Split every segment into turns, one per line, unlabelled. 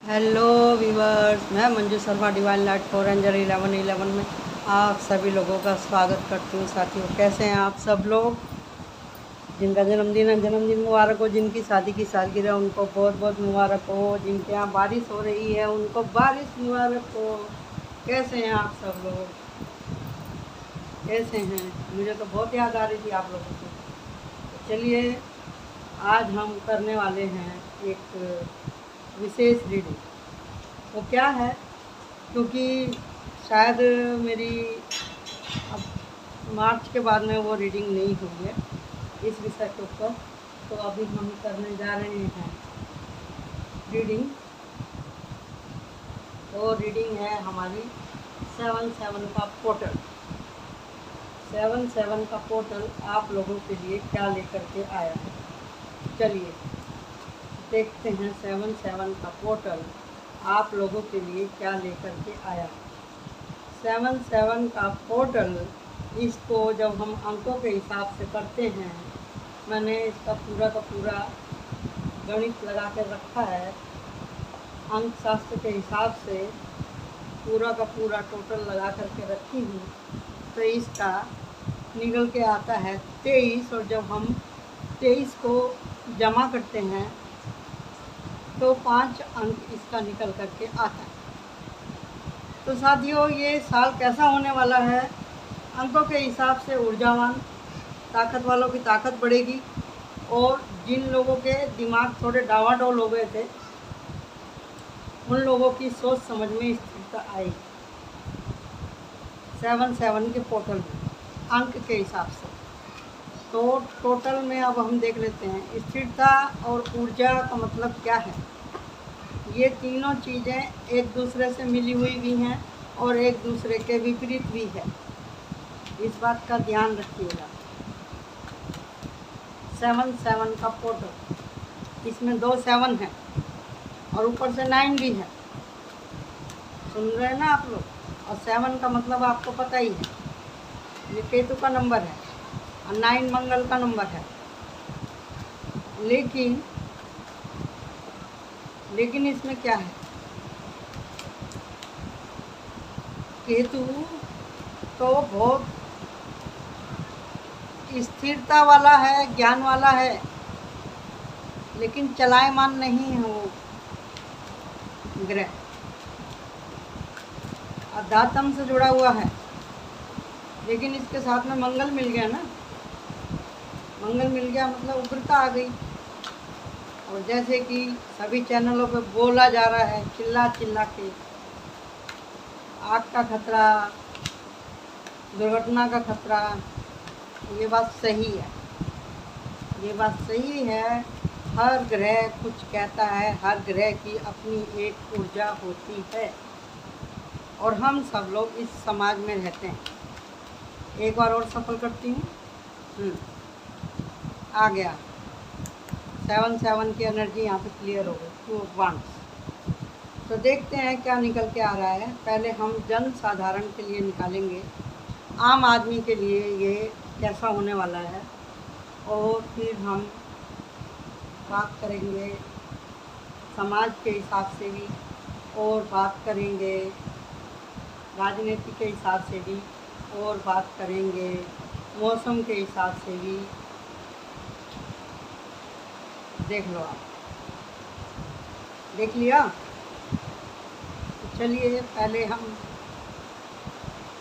Hello viewers, मैं Manju Sharma divine light four ranger 1111 में आप सभी लोगों का स्वागत करती हूँ। साथियों, कैसे हैं आप सब लोग? जिनका जन्मदिन है जन्मदिन मुबारक हो, जिनकी शादी की सालगिरह उनको बहुत बहुत मुबारक हो, जिनके यहाँ बारिश हो रही है उनको बारिश मुबारक हो। कैसे हैं आप सब लोग? कैसे हैं? मुझे तो बहुत याद आ रही थी आप लोगों की। तो चलिए, आज हम करने वाले हैं एक विशेष रीडिंग। वो क्या है, क्योंकि शायद मेरी अब मार्च के बाद में वो रीडिंग नहीं हुई है इस विषय के ऊपर, तो अभी हम करने जा रहे हैं रीडिंग। वो रीडिंग है हमारी 7/7 का पोर्टल। 7/7 का पोर्टल आप लोगों के लिए क्या लेकर के आया है। चलिए देखते हैं 7/7 का पोर्टल आप लोगों के लिए क्या लेकर के आया है। 7/7 का पोर्टल, इसको जब हम अंकों के हिसाब से करते हैं, मैंने इसका पूरा का पूरा गणित लगा के रखा है। अंक शास्त्र के हिसाब से पूरा का पूरा टोटल लगा करके रखी हूँ, तो इसका निकल के आता है 23। और जब हम 23 को जमा करते हैं तो 5 अंक इसका निकल करके आता है। तो साथियों, ये साल कैसा होने वाला है? अंकों के हिसाब से ऊर्जावान, ताकत वालों की ताकत बढ़ेगी, और जिन लोगों के दिमाग थोड़े डावाडोल हो गए थे उन लोगों की सोच समझ में स्थिरता आएगी। 7/7 के पोर्टल में अंक के हिसाब से तो टोटल में अब हम देख लेते हैं स्थिरता और ऊर्जा का मतलब क्या है। ये तीनों चीज़ें एक दूसरे से मिली हुई भी हैं और एक दूसरे के विपरीत भी है, इस बात का ध्यान रखिएगा। 7/7 का पोर्टल, इसमें 2 7 हैं और ऊपर से 9 भी है। सुन रहे हैं ना आप लोग? और 7 का मतलब आपको पता ही है, ये केतु का नंबर है और 9 मंगल का नंबर है। लेकिन इसमें क्या है, केतु तो बहुत स्थिरता वाला है, ज्ञान वाला है, लेकिन चलायमान नहीं है वो ग्रह। अध्यात्म से जुड़ा हुआ है, लेकिन इसके साथ में मंगल मिल गया ना। मंगल मिल गया मतलब उग्रता आ गई। और जैसे कि सभी चैनलों पे बोला जा रहा है चिल्ला चिल्ला के, आग का खतरा, दुर्घटना का खतरा, ये बात सही है। ये बात सही है। हर ग्रह कुछ कहता है, हर ग्रह की अपनी एक ऊर्जा होती है, और हम सब लोग इस समाज में रहते हैं। एक बार और सफल करती हूँ। आ गया 7/7 की एनर्जी यहाँ पे क्लियर हो गई, 2 ऑफ वांड्स। तो देखते हैं क्या निकल के आ रहा है। पहले हम जन साधारण के लिए निकालेंगे, आम आदमी के लिए ये कैसा होने वाला है, और फिर हम बात करेंगे समाज के हिसाब से भी, और बात करेंगे राजनीति के हिसाब से भी, और बात करेंगे मौसम के हिसाब से भी। देख लो, आप देख लिया? तो चलिए पहले हम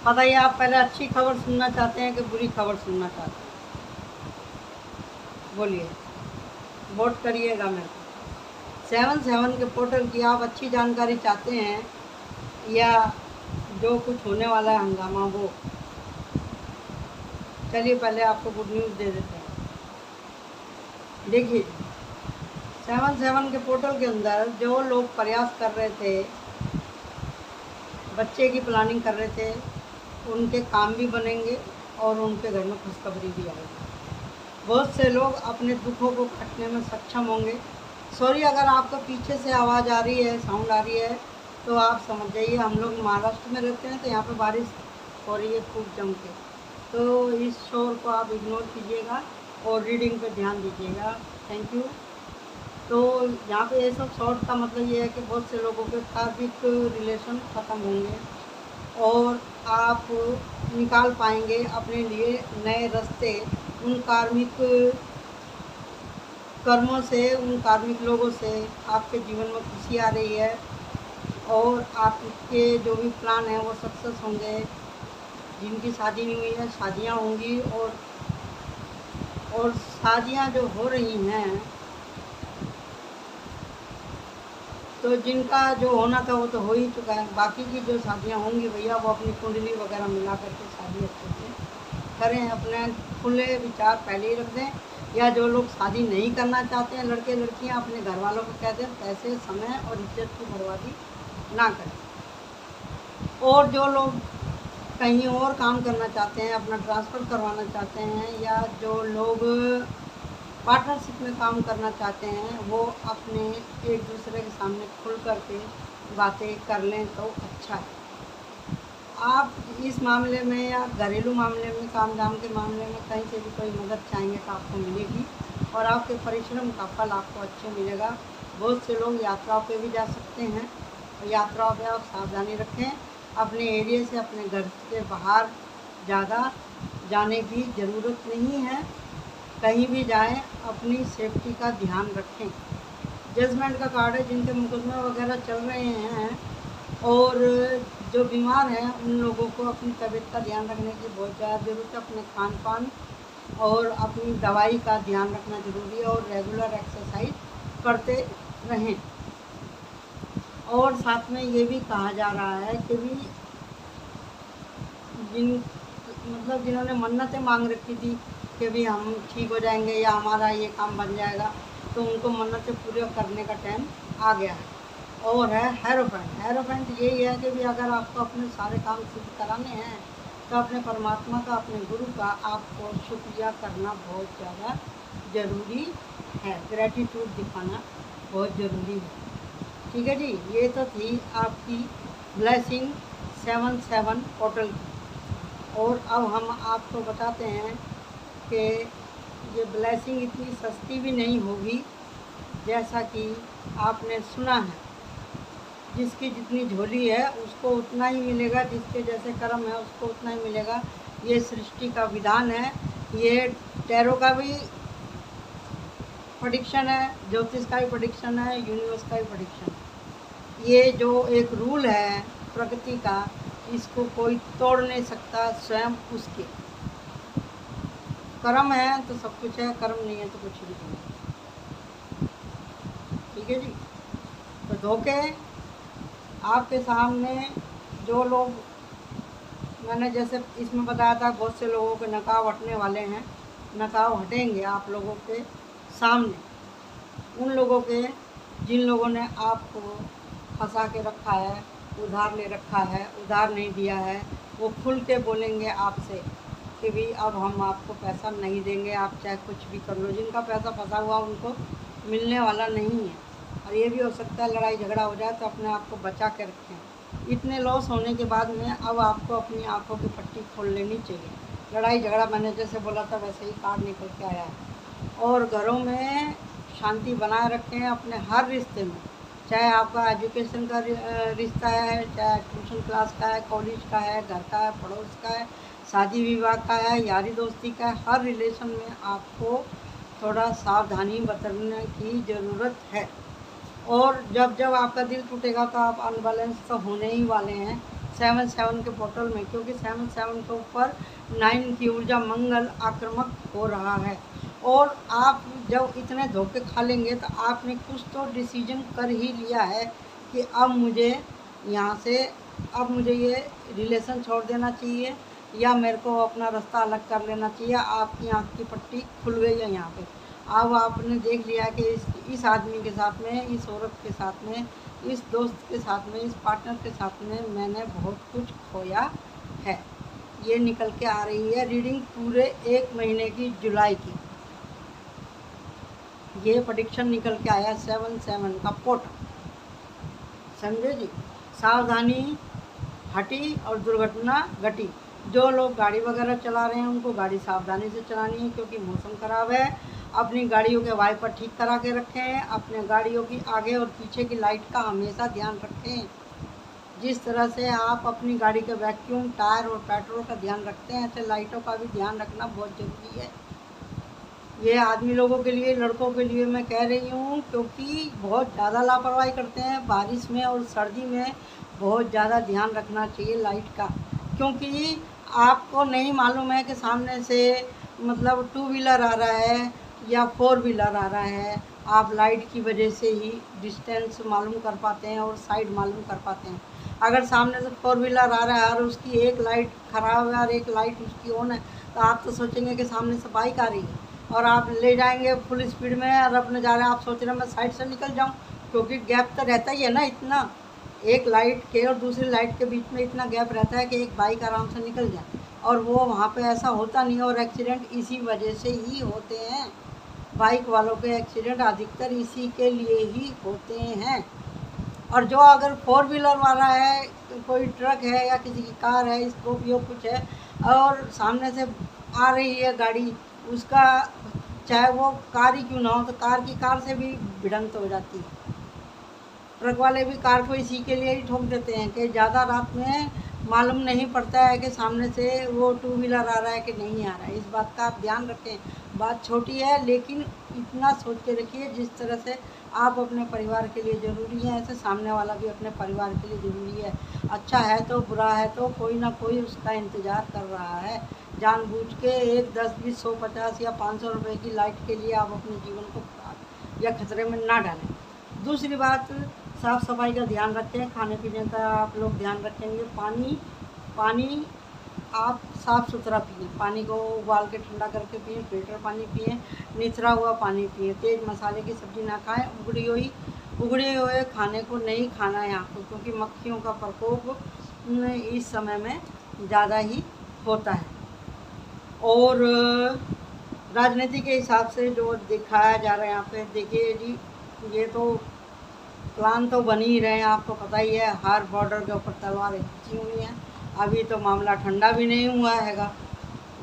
बताइए, आप पहले अच्छी खबर सुनना चाहते हैं कि बुरी खबर सुनना चाहते हैं? बोलिए, वोट करिएगा मेरे को। 7/7 के पोर्टल की आप अच्छी जानकारी चाहते हैं, या जो कुछ होने वाला है हंगामा वो? चलिए पहले आपको गुड न्यूज़ दे देते हैं। देखिए, 7/7 के पोर्टल के अंदर जो लोग प्रयास कर रहे थे, बच्चे की प्लानिंग कर रहे थे, उनके काम भी बनेंगे और उनके घर में खुशखबरी भी आएगी। बहुत से लोग अपने दुखों को काटने में सक्षम होंगे। सॉरी अगर आपको पीछे से आवाज़ आ रही है, साउंड आ रही है, तो आप समझ जाइए हम लोग महाराष्ट्र में रहते हैं, तो यहाँ पे बारिश हो रही है खूब जम के, तो इस शोर को आप इग्नोर कीजिएगा और रीडिंग पे ध्यान दीजिएगा। Thank you. तो यहाँ पे ये सब शॉर्ट का मतलब ये है कि बहुत से लोगों के कार्मिक रिलेशन ख़त्म होंगे और आप निकाल पाएंगे अपने लिए नए रास्ते उन कार्मिक कर्मों से, उन कार्मिक लोगों से। आपके जीवन में खुशी आ रही है और आपके जो भी प्लान हैं वो सक्सेस होंगे। जिनकी शादी नहीं हुई है शादियां होंगी और शादियां जो हो रही हैं तो जिनका जो होना था वो तो हो ही चुका है। बाकी की जो शादियां होंगी भैया वो अपनी कुंडली वगैरह मिला करके शादी अच्छे से करें, अपने खुले विचार पहले ही रख दें। या जो लोग शादी नहीं करना चाहते हैं लड़के लड़कियां, अपने घर वालों को कह दें पैसे, समय और इज्जत की बर्बादी ना करें। और जो लोग कहीं और काम करना चाहते हैं, अपना ट्रांसफ़र करवाना चाहते हैं, या जो लोग पार्टनरशिप में काम करना चाहते हैं वो अपने एक दूसरे के सामने खुल करके बातें कर लें तो अच्छा है। आप इस मामले में या घरेलू मामले में, काम धाम के मामले में कहीं से भी कोई मदद चाहेंगे तो आपको मिलेगी और आपके परिश्रम का फल आपको अच्छे मिलेगा। बहुत से लोग यात्राओं पे भी जा सकते हैं और यात्राओं पे आप सावधानी रखें। अपने एरिया से, अपने घर के बाहर ज़्यादा जाने की ज़रूरत नहीं है। कहीं भी जाएं अपनी सेफ्टी का ध्यान रखें। जजमेंट का कार्ड है, जिनके मुकदमे वगैरह चल रहे हैं और जो बीमार हैं उन लोगों को अपनी तबीयत का ध्यान रखने की बहुत ज़्यादा ज़रूरत है। अपने खान पान और अपनी दवाई का ध्यान रखना ज़रूरी है और रेगुलर एक्सरसाइज करते रहें। और साथ में ये भी कहा जा रहा है कि भी जिन्होंने मन्नतें मांग रखी थी कि भी हम ठीक हो जाएंगे या हमारा ये काम बन जाएगा, तो उनको मन्नतें पूरे करने का टाइम आ गया है। और है हेरोफेंट। हेरोफेंट यही है कि भी अगर आपको अपने सारे काम सिद्ध कराने हैं तो अपने परमात्मा का, अपने गुरु का आपको शुक्रिया करना बहुत ज़्यादा ज़रूरी है। ग्रेटिट्यूड दिखाना बहुत ज़रूरी है। ठीक है जी, ये तो थी आपकी ब्लेसिंग 77 पोर्टल की। और अब हम आपको बताते हैं कि ये ब्लेसिंग इतनी सस्ती भी नहीं होगी जैसा कि आपने सुना है। जिसकी जितनी झोली है उसको उतना ही मिलेगा, जिसके जैसे कर्म है उसको उतना ही मिलेगा। ये सृष्टि का विधान है, ये टैरो का भी प्रेडिक्शन है, ज्योतिष का भी प्रेडिक्शन है, यूनिवर्स का भी प्रेडिक्शन है। ये जो एक रूल है प्रकृति का, इसको कोई तोड़ नहीं सकता। स्वयं उसके कर्म है तो सब कुछ है, कर्म नहीं है तो कुछ भी नहीं। ठीक है जी। तो धोखे आपके सामने जो लोग, मैंने जैसे इसमें बताया था, बहुत से लोगों के नकाब हटने वाले हैं। नकाब हटेंगे आप लोगों के सामने। उन लोगों के जिन लोगों ने आपको फंसा के रखा है, उधार ले रखा है, उधार नहीं दिया है, वो खुल के बोलेंगे आपसे कि भी अब हम आपको पैसा नहीं देंगे, आप चाहे कुछ भी कर लो। जिनका पैसा फंसा हुआ उनको मिलने वाला नहीं है। और ये भी हो सकता है लड़ाई झगड़ा हो जाए तो अपने आप को बचा के रखें। इतने लॉस होने के बाद में अब आपको अपनी आंखों की पट्टी खोल लेनी चाहिए। लड़ाई झगड़ा मैंने जैसे बोला था वैसे ही कार्ड निकल के आया है। और घरों में शांति बनाए रखें अपने हर रिश्ते में, चाहे आपका एजुकेशन का रिश्ता है, चाहे ट्यूशन क्लास का है, कॉलेज का है, घर का है, पड़ोस का है, शादी विवाह का है, यारी दोस्ती का है। हर रिलेशन में आपको थोड़ा सावधानी बरतने की ज़रूरत है। और जब जब आपका दिल टूटेगा तो आप अनबैलेंस तो होने ही वाले हैं 7-7 के पोर्टल में, क्योंकि 7-7 के ऊपर 9 की ऊर्जा मंगल आक्रामक हो रहा है। और आप जब इतने धोखे खा लेंगे तो आपने कुछ तो डिसीजन कर ही लिया है कि अब मुझे यहाँ से, अब मुझे ये रिलेशन छोड़ देना चाहिए या मेरे को अपना रास्ता अलग कर लेना चाहिए। आपकी आँख की पट्टी खुल गई है यहाँ पे। अब आपने देख लिया कि इस आदमी के साथ में, इस औरत के साथ में, इस दोस्त के साथ में, इस पार्टनर के साथ में मैंने बहुत कुछ खोया है। ये निकल के आ रही है रीडिंग पूरे 1 महीने की, जुलाई की। ये प्रेडिक्शन निकल के आया 7-7 का पोर्टल। समझे जी। सावधानी हटी और दुर्घटना घटी। जो लोग गाड़ी वगैरह चला रहे हैं उनको गाड़ी सावधानी से चलानी है, क्योंकि मौसम ख़राब है। अपनी गाड़ियों के वाइपर ठीक करा के रखें, अपने गाड़ियों की आगे और पीछे की लाइट का हमेशा ध्यान रखें। जिस तरह से आप अपनी गाड़ी के वैक्यूम, टायर और पेट्रोल का ध्यान रखते हैं, ऐसे लाइटों का भी ध्यान रखना बहुत ज़रूरी है। ये आदमी लोगों के लिए, लड़कों के लिए मैं कह रही हूँ, क्योंकि बहुत ज़्यादा लापरवाही करते हैं। बारिश में और सर्दी में बहुत ज़्यादा ध्यान रखना चाहिए लाइट का, क्योंकि आपको नहीं मालूम है कि सामने से मतलब टू व्हीलर आ रहा है या फोर व्हीलर आ रहा है। आप लाइट की वजह से ही डिस्टेंस मालूम कर पाते हैं और साइड मालूम कर पाते हैं। अगर सामने से फोर व्हीलर आ रहा है और उसकी एक लाइट ख़राब है और एक लाइट उसकी ऑन है, तो आप तो सोचेंगे कि सामने से बाइक आ रही है और आप ले जाएंगे फुल स्पीड में और अपने जा रहे हैं। आप सोच रहे हैं मैं साइड से निकल जाऊं, क्योंकि गैप तो रहता ही है ना इतना, एक लाइट के और दूसरी लाइट के बीच में इतना गैप रहता है कि एक बाइक आराम से निकल जाए, और वो वहाँ पे ऐसा होता नहीं है। और एक्सीडेंट इसी वजह से ही होते हैं। बाइक वालों के एक्सीडेंट अधिकतर इसी के लिए ही होते हैं। और जो अगर फोर व्हीलर वाला है, कोई ट्रक है या किसी की कार है, स्कॉर्पियो कुछ है, और सामने से आ रही है गाड़ी, उसका चाहे वो कार ही क्यों ना हो, तो कार से भी भिड़ंत हो जाती है। ट्रक वाले भी कार को इसी के लिए ही ठोक देते हैं कि ज़्यादा रात में मालूम नहीं पड़ता है कि सामने से वो टू व्हीलर आ रहा है कि नहीं आ रहा है। इस बात का आप ध्यान रखें। बात छोटी है, लेकिन इतना सोच के रखिए, जिस तरह से आप अपने परिवार के लिए ज़रूरी हैं, ऐसे सामने वाला भी अपने परिवार के लिए ज़रूरी है। अच्छा है तो बुरा है तो कोई ना कोई उसका इंतज़ार कर रहा है। जानबूझ के 1, 10, 20, 100, 50 या 500 रुपये की लाइट के लिए आप अपने जीवन को या खतरे में ना डालें। दूसरी बात, साफ़ सफाई का ध्यान रखें। खाने पीने का आप लोग ध्यान रखेंगे। पानी आप साफ़ सुथरा पिए। पानी को उबाल के ठंडा करके पिए, फिल्टर पानी पिए, निथरा हुआ पानी पिए। तेज़ मसाले की सब्ज़ी ना खाएं। उगड़े हुए खाने को नहीं खाना है आपको, क्योंकि मक्खियों का प्रकोप इस समय में ज़्यादा ही होता है। और राजनीति के हिसाब से जो दिखाया जा रहा है यहाँ पे, देखिए जी, ये तो प्लान तो बन ही रहे हैं, आपको पता ही है। हर बॉर्डर के ऊपर तलवारें खींची हुई हैं। अभी तो मामला ठंडा भी नहीं हुआ हैगा,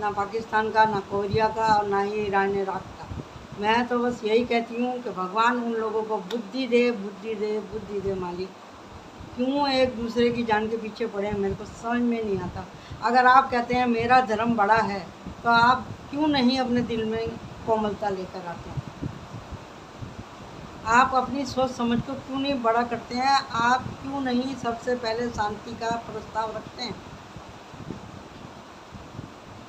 ना पाकिस्तान का, ना कोरिया का, और ना ही ईरान इराक का। मैं तो बस यही कहती हूँ कि भगवान उन लोगों को बुद्धि दे, बुद्धि दे, बुद्धि दे मालिक। क्यों एक दूसरे की जान के पीछे पड़े हैं, मेरे को समझ में नहीं आता। अगर आप कहते हैं मेरा धर्म बड़ा है, तो आप क्यों नहीं अपने दिल में कोमलता लेकर आते हैं? आप अपनी सोच समझ को क्यों नहीं बड़ा करते हैं? आप क्यों नहीं सबसे पहले शांति का प्रस्ताव रखते हैं?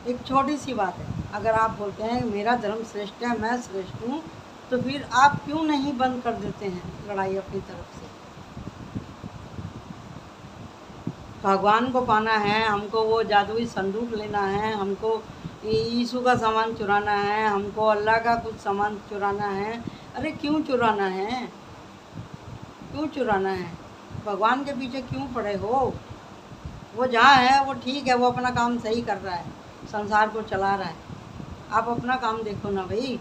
एक छोटी सी बात है, अगर आप बोलते हैं मेरा धर्म श्रेष्ठ है, मैं श्रेष्ठ हूँ, तो फिर आप क्यों नहीं बंद कर देते हैं लड़ाई अपनी तरफ से? भगवान को पाना है, हमको वो जादुई संदूक लेना है, हमको यीशु का सामान चुराना है, हमको अल्लाह का कुछ सामान चुराना है। अरे क्यों चुराना है? क्यों चुराना है? भगवान के पीछे क्यों पड़े हो? वो जहाँ है वो ठीक है, वो अपना काम सही कर रहा है, संसार को चला रहा है। आप अपना काम देखो ना भाई।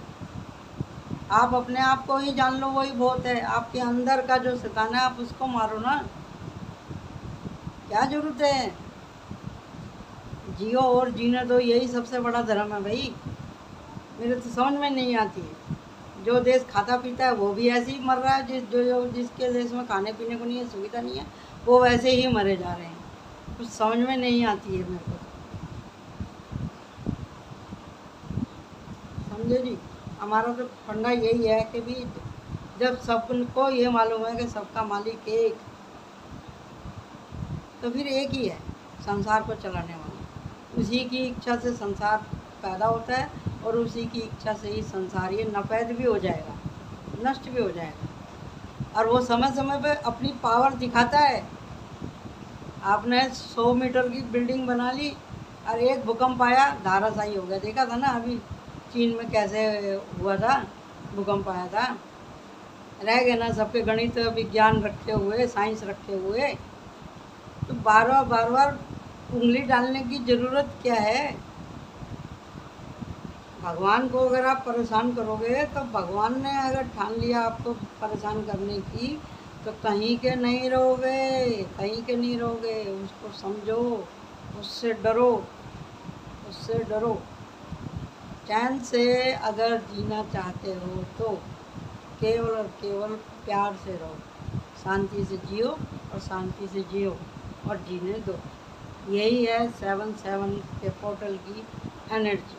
आप अपने आप को ही जान लो, वही बहुत है। आपके अंदर का जो शैतान है, आप उसको मारो ना। क्या ज़रूरत है? जियो और जीने दो, यही सबसे बड़ा धर्म है भाई। मेरे तो समझ में नहीं आती है। जो देश खाता पीता है वो भी ऐसे ही मर रहा है। जिसके देश में खाने पीने को नहीं है, सुविधा नहीं है, वो वैसे ही मरे जा रहे हैं। कुछ समझ में नहीं आती है मेरे को। समझे जी? हमारा तो फंडा यही है कि भी जब सबको ये मालूम है कि सबका मालिक एक, तो फिर एक ही है संसार को चलाने वाला। उसी की इच्छा से संसार पैदा होता है और उसी की इच्छा से ही संसार ये नपैद भी हो जाएगा, नष्ट भी हो जाएगा। और वो समय समय पे अपनी पावर दिखाता है। आपने 100 मीटर की बिल्डिंग बना ली और एक भूकंप आया, धाराशायी हो गया। देखा था ना अभी चीन में कैसे हुआ था, भूकंप आया था। रह गए ना सबके गणित विज्ञान रखे हुए, साइंस रखे हुए। तो बार बार उंगली डालने की ज़रूरत क्या है? भगवान को अगर आप परेशान करोगे, तो भगवान ने अगर ठान लिया आपको परेशान करने की, तो कहीं के नहीं रहोगे, कहीं के नहीं रहोगे। उसको समझो, उससे डरो, उससे डरो। चैन से अगर जीना चाहते हो तो केवल और केवल प्यार से रहो, शांति से जियो और शांति से जियो और जीने दो। यही है 7/7 के पोर्टल की एनर्जी।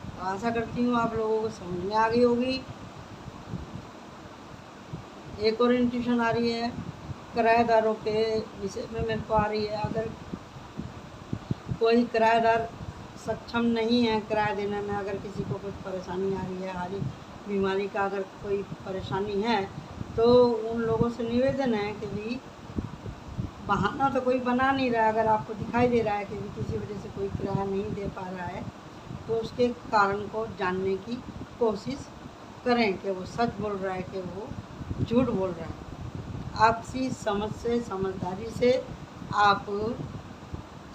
तो आशा करती हूँ आप लोगों को समझ में आ गई होगी। एक और इंट्यूशन आ रही है किराएदारों के विषय में मेरे को आ रही है। अगर कोई किराएदार सक्षम नहीं है किराया देने में, अगर किसी को कुछ परेशानी आ रही है, हारी बीमारी का अगर कोई परेशानी है, तो उन लोगों से निवेदन है कि भी बहाना तो कोई बना नहीं रहा। अगर आपको दिखाई दे रहा है कि किसी वजह से कोई किराया नहीं दे पा रहा है, तो उसके कारण को जानने की कोशिश करें कि वो सच बोल रहा है कि वो झूठ बोल रहा है। आपसी समझ से, समझदारी से आप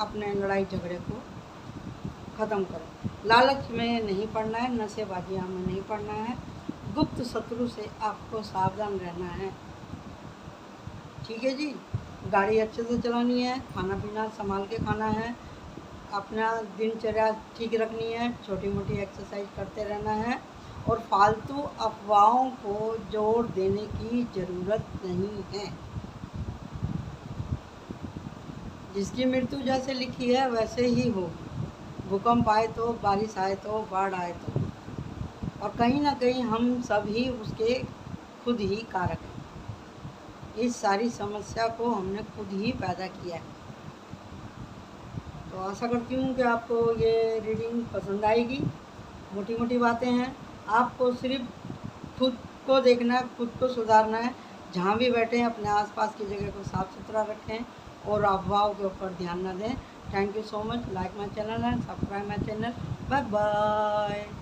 अपने लड़ाई झगड़े को ख़त्म करें। लालच में नहीं पड़ना है, नशेबाजियाँ में नहीं पड़ना है, गुप्त शत्रु से आपको सावधान रहना है। ठीक है जी। गाड़ी अच्छे से चलानी है, खाना पीना संभाल के खाना है, अपना दिनचर्या ठीक रखनी है, छोटी मोटी एक्सरसाइज करते रहना है और फालतू अफवाहों को जोर देने की ज़रूरत नहीं है। जिसकी मृत्यु जैसे लिखी है वैसे ही होगी। भूकंप आए तो, बारिश आए तो, बाढ़ आए तो, और कहीं ना कहीं हम सब ही उसके खुद ही कारक हैं। इस सारी समस्या को हमने खुद ही पैदा किया है। तो आशा करती हूँ कि आपको ये रीडिंग पसंद आएगी। मोटी मोटी बातें हैं, आपको सिर्फ खुद को देखना है, खुद को सुधारना है। जहाँ भी बैठे हैं अपने आसपास की जगह को साफ़ सुथरा रखें और अफवाहों के ऊपर ध्यान न दें। Thank you so much. Like my channel and subscribe my channel. Bye bye.